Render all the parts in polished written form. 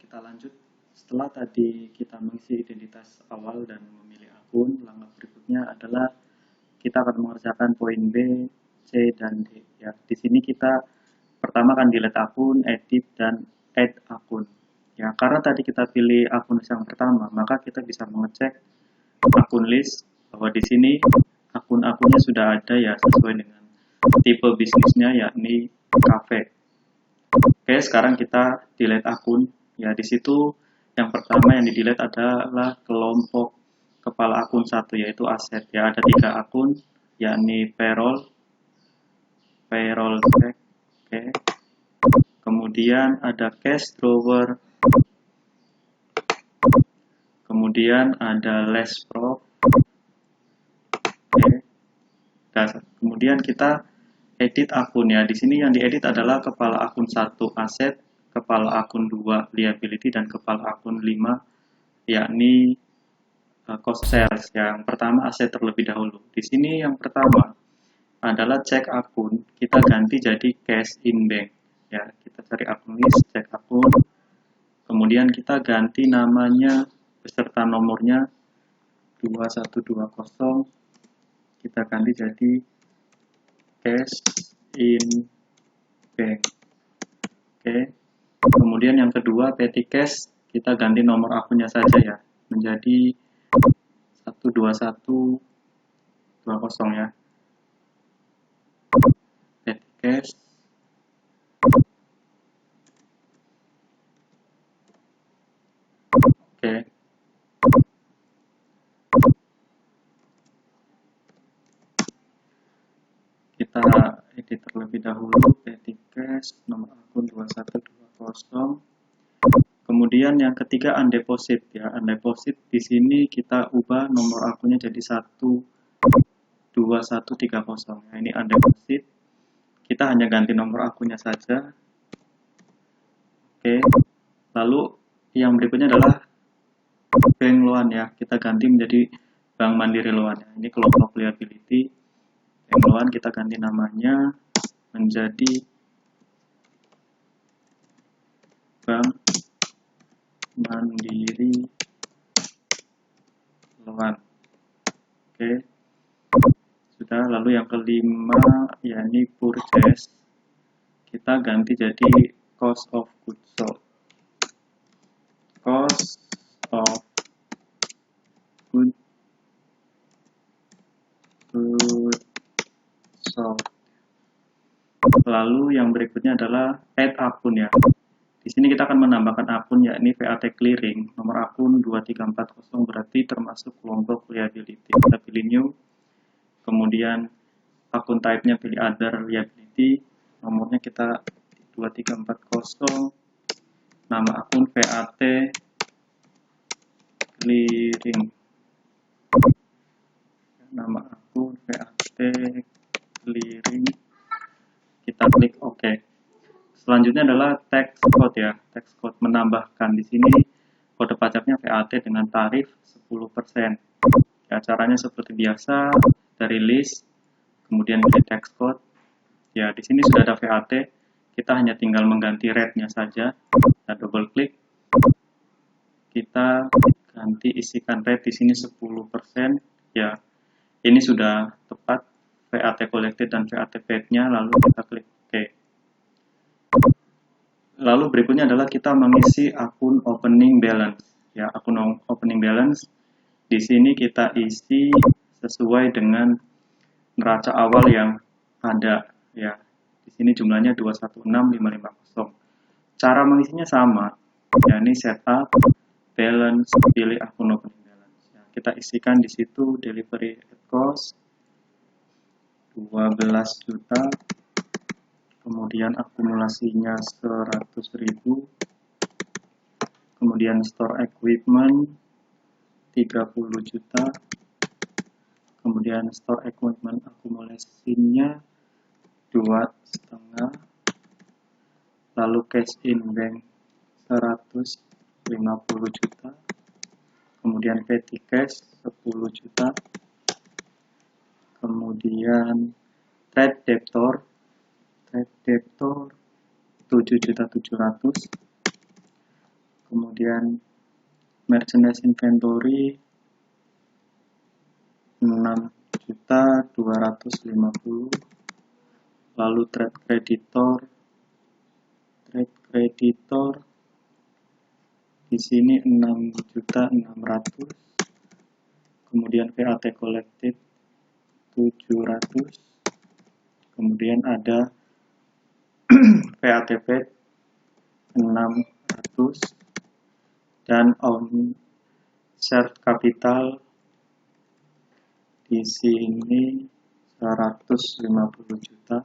kita lanjut. Setelah tadi kita mengisi identitas awal dan memilih akun, langkah berikutnya adalah kita akan mengerjakan poin B, C, dan D. Ya, di sini kita pertama akan delete akun, edit, dan add akun. Ya, karena tadi kita pilih akun yang pertama, maka kita bisa mengecek akun list bahwa di sini akun-akunnya sudah ada ya sesuai dengan tipe bisnisnya, yakni cafe. Oke, sekarang kita delete akun. Ya, di situ yang pertama yang di delete adalah kelompok kepala akun 1, yaitu aset. Ya, ada 3 akun, yakni payroll check, oke. Kemudian ada cash drawer, kemudian ada less prof, oke. Dan kemudian kita edit akun ya. Di sini yang diedit adalah kepala akun 1 aset, kepala akun 2 liability, dan kepala akun 5 yakni cost sales. Yang pertama aset terlebih dahulu. Di sini yang pertama adalah cek akun, kita ganti jadi cash in bank. Ya, kita cari akun list, cek akun. Kemudian kita ganti namanya beserta nomornya 2120. Kita ganti jadi cash in bank. Oke. Kemudian yang kedua, petty cash, kita ganti nomor akunnya saja ya, menjadi 12120 ya. Petty cash. Oke. Kita edit terlebih dahulu petty cash, nomor akun 2120. Kemudian yang ketiga undeposit ya. Undeposit di sini kita ubah nomor akunnya jadi 12130. Ya, ini undeposit. Kita hanya ganti nomor akunnya saja. Oke. Lalu yang berikutnya adalah bank loan ya. Kita ganti menjadi Bank Mandiri Loan ya. Ini kelompok liability. Bank loan kita ganti namanya menjadi Bank Mandiri Loan. Oke. Sudah. Lalu yang kelima yakni purchase. Kita ganti jadi cost of goods sold. Cost of goods sold. Lalu yang berikutnya adalah add akun ya. Di sini kita akan menambahkan akun yakni VAT clearing. Nomor akun 2340 berarti termasuk kelompok liability. Kita pilih new. Kemudian akun type-nya pilih other liability. Nomornya kita 2340. Nama akun VAT clearing. Nama akun VAT clearing. Kita klik OK. Selanjutnya adalah tax code ya. Tax code menambahkan di sini kode pajaknya VAT dengan tarif 10%. Ya, caranya seperti biasa, dari list, kemudian pilih tax code. Ya, di sini sudah ada VAT. Kita hanya tinggal mengganti rate-nya saja. Kita double klik. Kita ganti isikan rate di sini 10%. Ya, ini sudah tepat VAT collected dan VAT paid-nya, lalu kita klik OK. Lalu berikutnya adalah kita mengisi akun opening balance. Ya, akun opening balance di sini kita isi sesuai dengan neraca awal yang ada. Ya, di sini jumlahnya 216550. Cara mengisinya sama. Ya, ini setup balance, pilih akun opening balance. Ya, kita isikan di situ delivery at cost 12 juta. Kemudian akumulasinya 100.000, kemudian store equipment 30 juta, kemudian store equipment akumulasinya 2,5, lalu cash in bank 150 juta, kemudian petty cash 10 juta, kemudian trade debtor 7.700.000, kemudian merchandise inventory 6.250.000, lalu trade creditor di sini 6.600.000, kemudian VAT collected 700, kemudian ada VAT paid 600, dan on share capital di sini 150 juta,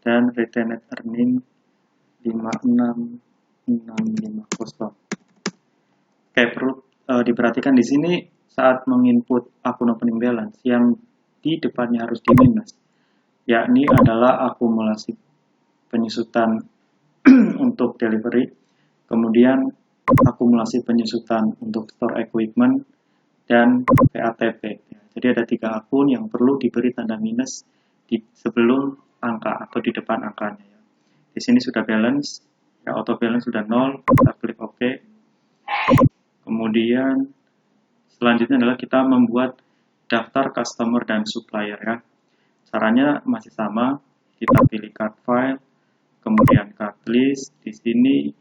dan retained earning 56650. Oke, perlu diperhatikan di sini saat menginput akun opening balance yang di depannya harus di minus, yakni adalah akumulasi penyusutan untuk delivery, kemudian akumulasi penyusutan untuk store equipment, dan PATP. Jadi ada 3 akun yang perlu diberi tanda minus di sebelum angka atau di depan angkanya. Di sini sudah balance, ya auto balance sudah 0, kita klik OK. Kemudian selanjutnya adalah kita membuat daftar customer dan supplier ya. Caranya masih sama, kita pilih card file, kemudian card list. Di sini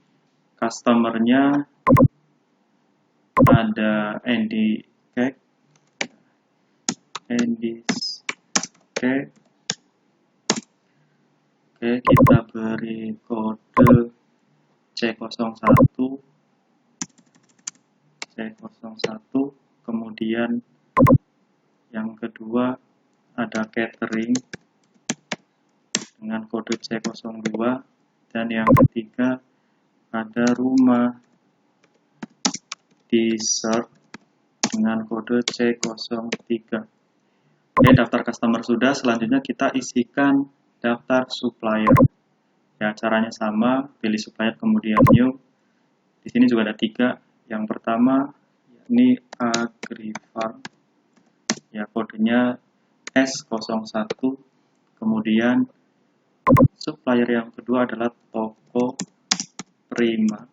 customernya ada Andy Cake. Oke, kita beri kode C01, kemudian yang kedua ada catering dengan kode C02, dan yang ketiga ada rumah dessert dengan kode C03. Oke, daftar customer sudah, selanjutnya kita isikan daftar supplier. Ya, caranya sama, pilih supplier kemudian new. Di sini juga ada 3. Yang pertama ini Agrifarm. Ya, kodenya S01. Kemudian supplier yang kedua adalah Toko Prima.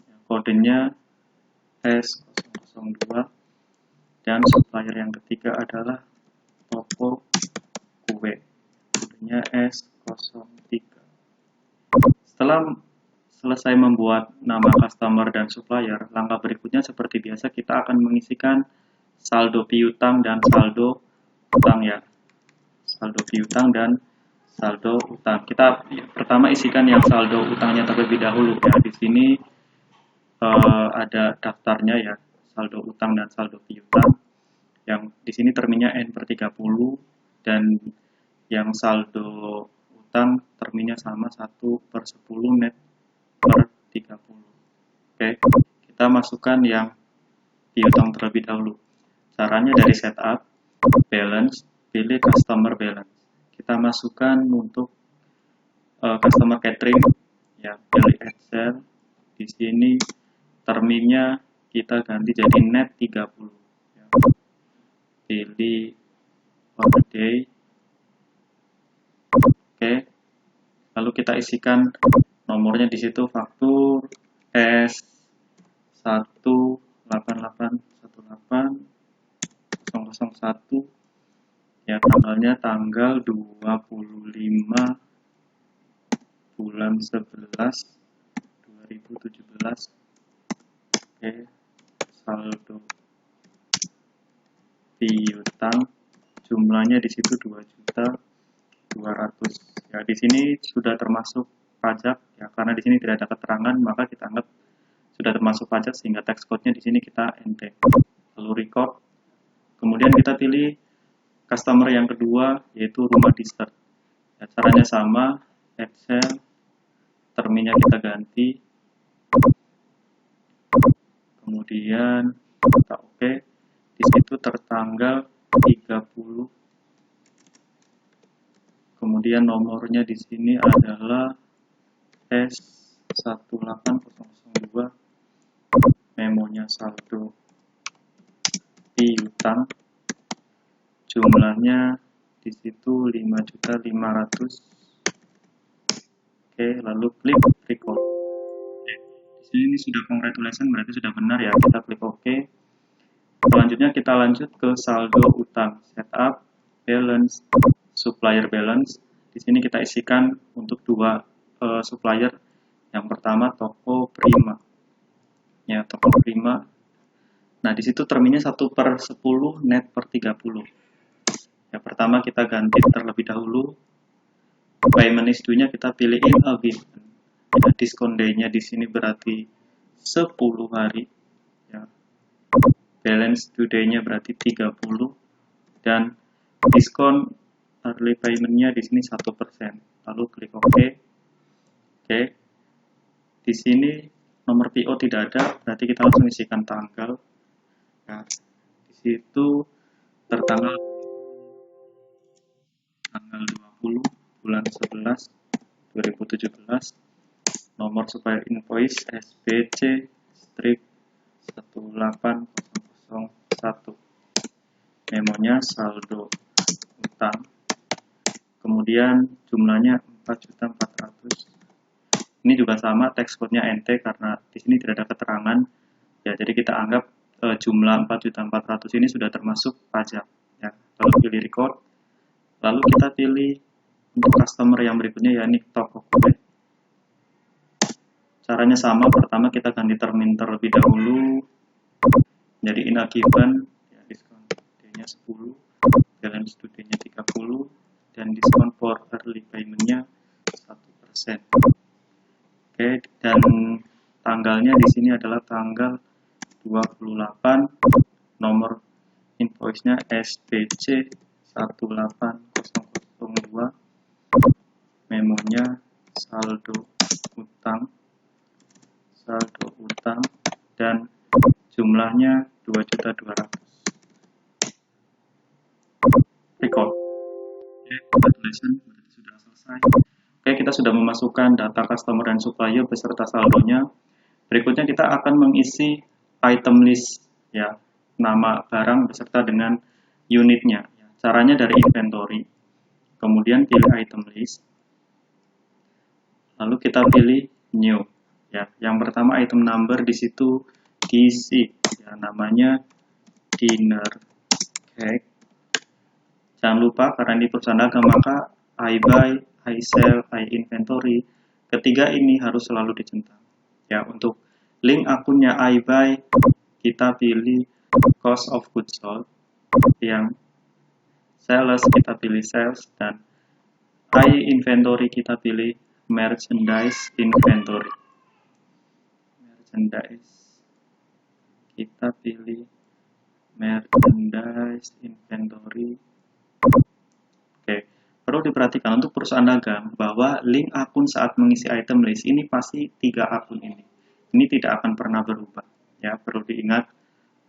Ya, kodenya S002. Dan supplier yang ketiga adalah Toko Kue. Kodenya S03. Setelah selesai membuat nama customer dan supplier, langkah berikutnya seperti biasa kita akan mengisikan saldo piutang dan saldo utang ya. Saldo piutang dan saldo utang. Kita pertama isikan yang saldo utangnya terlebih dahulu ya. Di sini ada daftarnya ya, saldo utang dan saldo piutang. Yang di sini terminnya N/30 dan yang saldo utang terminnya sama 1/10 net per 30. Oke, kita masukkan yang piutang terlebih dahulu. Caranya dari setup, balance, pilih customer balance. Kita masukkan untuk customer catering, ya pilih Excel. Di sini terminnya kita ganti jadi net 30. Ya. Pilih holiday. Oke, lalu kita isikan nomornya di situ, faktur S188180001, ya tanggalnya tanggal 25 bulan 11 2017. Oke, saldo piutang jumlahnya di situ 2.200.000. Ya, di sini sudah termasuk pajak ya, karena di sini tidak ada keterangan maka kita anggap sudah termasuk pajak sehingga tax code-nya di sini kita enter. Lalu record. Kemudian kita pilih customer yang kedua yaitu rumah dessert. Ya, caranya sama, Excel, terminnya kita ganti. Kemudian kita oke. Di situ tertanggal 30. Kemudian nomornya di sini adalah S18002. Memonya saldo piutang. Jumlahnya di situ 5.500.000. Oke, lalu klik record. Ini sudah congratulations, berarti sudah benar ya. Kita klik OK. Selanjutnya kita lanjut ke saldo utang, setup, balance, supplier balance. Di sini kita isikan untuk dua supplier. Yang pertama toko Prima. Ya, toko Prima. Nah, di situ terminnya 1/10, net per 30. Yang pertama kita ganti terlebih dahulu. Payment is due-nya kita pilih in a given. Ya, diskon day-nya di sini berarti 10 hari. Ya. Balance due day-nya berarti 30 dan diskon early payment-nya di sini 1%. Lalu klik OK. Oke. Di sini nomor PO tidak ada, berarti kita langsung isikan tanggal. Ya. Di situ tertanggal tanggal 20 bulan 11 2017. Nomor supplier invoice SBC strip 18001. Memonya saldo utang. Kemudian jumlahnya 4.400.000. Ini juga sama, teks code-nya NT karena di sini tidak ada keterangan. Ya, jadi kita anggap jumlah 4.400.000 ini sudah termasuk pajak. Ya, lalu pilih record. Lalu kita pilih untuk customer yang berikutnya, yakni toko kue. Caranya sama, pertama kita ganti termin terlebih dahulu. Jadi in a given, ya, diskon D-nya 10, balance due day-nya 30, dan diskon for early payment-nya 1%. Oke, dan tanggalnya di sini adalah tanggal 28, nomor invoice-nya SBC 18002, memonya saldo utang, dan jumlahnya 2.200.000. Record. Oke, congratulations, berarti sudah selesai. Oke, kita sudah memasukkan data customer dan supplier beserta saldonya. Berikutnya kita akan mengisi item list, ya, nama barang beserta dengan unitnya. Caranya dari inventory, kemudian pilih item list, lalu kita pilih new. Ya, yang pertama item number di situ diisi, ya, namanya dinner cake. Jangan lupa karena ini perusahaan dagang maka I buy, I sell, I inventory. Ketiga ini harus selalu dicentang. Ya, untuk link akunnya I buy kita pilih cost of goods sold, yang sales kita pilih sales, dan I inventory kita pilih merchandise inventory. Merchandise kita pilih merchandise inventory. Oke, perlu diperhatikan untuk perusahaan dagang bahwa link akun saat mengisi item list ini pasti 3 akun ini. Ini tidak akan pernah berubah. Ya, perlu diingat.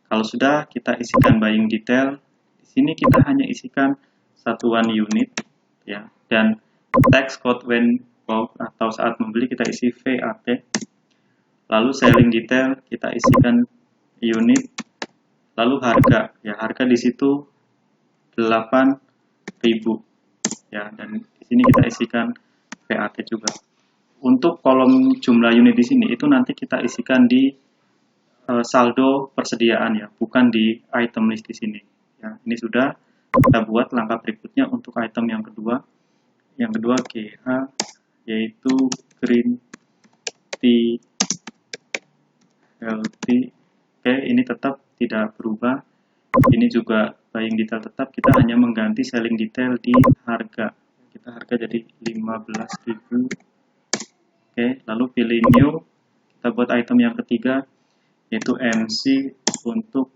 Kalau sudah kita isikan buying detail, di sini kita hanya isikan satuan unit, ya, dan text code when bought atau saat membeli kita isi VAT. Lalu selling detail kita isikan unit, lalu harga, ya, harga di situ 8.000, ya, dan di sini kita isikan VAT juga. Untuk kolom jumlah unit di sini itu nanti kita isikan di saldo persediaan, ya, bukan di item list di sini. Ya, ini sudah kita buat langkah berikutnya untuk item yang kedua. Yang kedua GH, yaitu green tea healthy. Oke, ini tetap tidak berubah. Ini juga buying detail tetap, kita hanya mengganti selling detail di harga. Kita harga jadi 15.000. Oke, lalu pilih new. Kita buat item yang ketiga, yaitu MC untuk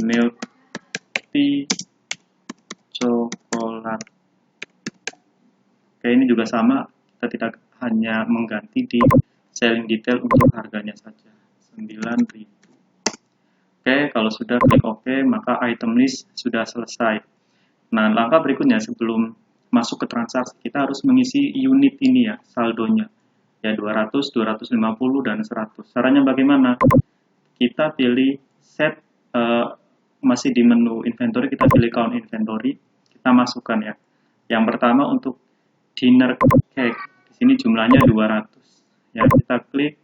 milk tea coklat. Oke, ini juga sama, kita tidak hanya mengganti di selling detail untuk harganya saja, 9.000. Oke, kalau sudah klik OK, maka item list sudah selesai. Nah, langkah berikutnya sebelum masuk ke transaksi, kita harus mengisi unit ini, ya, saldonya. Ya, 200, 250, dan 100. Caranya bagaimana? Kita pilih set, masih di menu inventory, kita pilih count inventory, kita masukkan, ya. Yang pertama untuk dinner cake, di sini jumlahnya 200. Ya, kita klik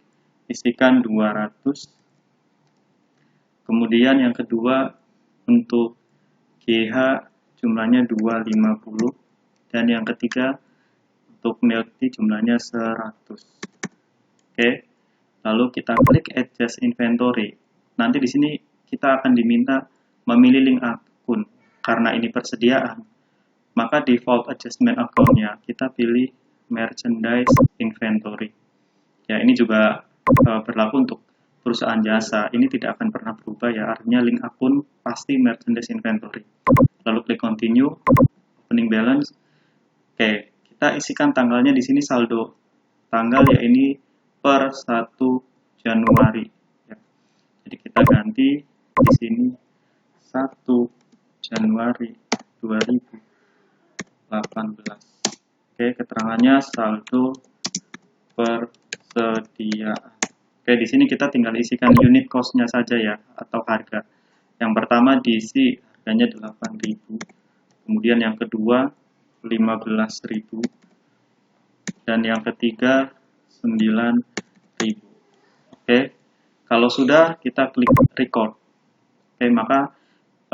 isikan 200. Kemudian yang kedua untuk GH jumlahnya 250, dan yang ketiga untuk milk tea jumlahnya 100. Oke, lalu kita klik adjust inventory. Nanti di sini kita akan diminta memilih link akun. Karena ini persediaan, maka default adjustment account-nya kita pilih merchandise inventory. Ya, ini juga berlaku untuk perusahaan jasa. Ini tidak akan pernah berubah ya, artinya link akun pasti merchandise inventory. Lalu klik continue, opening balance. Oke, kita isikan tanggalnya di sini saldo tanggal, ya ini per 1 Januari. Ya. Jadi kita ganti di sini 1 Januari 2018. Oke, keterangannya saldo persediaan. Oke, di sini kita tinggal isikan unit cost-nya saja ya, atau harga. Yang pertama diisi harganya 8.000. Kemudian yang kedua 15.000. Dan yang ketiga 9.000. Oke, kalau sudah kita klik record. Oke, maka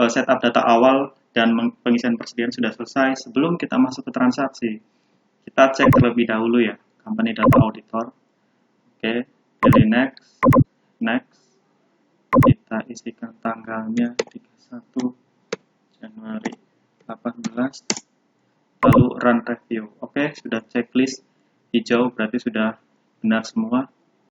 setup data awal dan pengisian persediaan sudah selesai. Sebelum kita masuk ke transaksi, kita cek terlebih dahulu ya, company data auditor. Oke, pilih next, kita isikan tanggalnya 31 Januari 18, lalu run review. Oke, sudah checklist hijau berarti sudah benar semua.